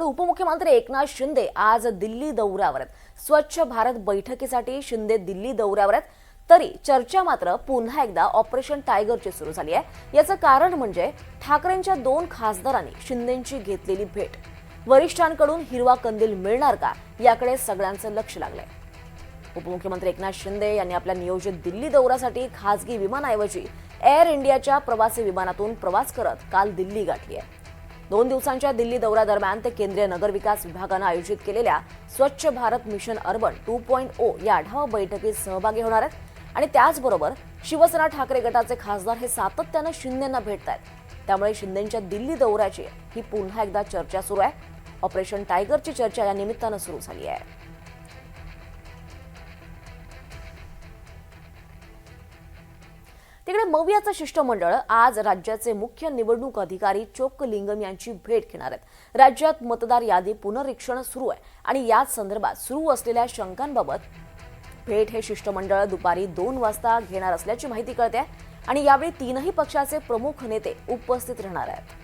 उपमुख्यमंत्री एकनाथ शिंदे आज दिल्ली दौऱ्यावर आहेत। स्वच्छ भारत बैठकीसाठी शिंदे दिल्ली दौऱ्यावर आहेत। तरी चर्चा मात्र पुन्हा एकदा ऑपरेशन टायगरची सुरू झाली आहे। याचं कारण म्हणजे ठाकरेंच्या दोन खासदारांनी शिंदेंची घेतलेली भेट। वरिष्ठांकडून हिरवा कंदील मिळणार का याकडे सगळ्यांचं लक्ष लागलंय। उपमुख्यमंत्री एकनाथ शिंदे यांनी आपल्या नियोजित दिल्ली दौऱ्यासाठी खासगी विमानाऐवजी एअर इंडियाच्या प्रवासी विमानातून प्रवास करत काल दिल्ली गाठली आहे। 2 दिवसांच्या दिल्ली दौऱ्यादरम्यान ते केंद्रीय नगरविकास विभागानं आयोजित केलेल्या स्वच्छ भारत मिशन अर्बन 2.0 या आढावा बैठकीत सहभागी होणार आहेत आणि त्याचबरोबर शिवसेना ठाकरे गटाचे खासदार हे सातत्यानं शिंदेंना भेटतायत। त्यामुळे शिंदेंच्या दिल्ली दौऱ्याची ही पुन्हा एकदा चर्चा सुरू आहे। ऑपरेशन टायगरची चर्चा या निमित्तानं सुरू झाली आहे। तिकडे मवियाचं शिष्टमंडळ आज राज्याचे मुख्य निवडणूक अधिकारी चोक्कलिंगम यांची भेट घेणार आहेत। राज्यात मतदार यादी पुनरीक्षण सुरू आहे आणि याच संदर्भात सुरू असलेल्या शंकांबाबत भेट हे शिष्टमंडळ दुपारी 2 वाजता घेणार असल्याची माहिती कळते आणि यावेळी 3ही पक्षाचे प्रमुख नेते उपस्थित राहणार आहेत।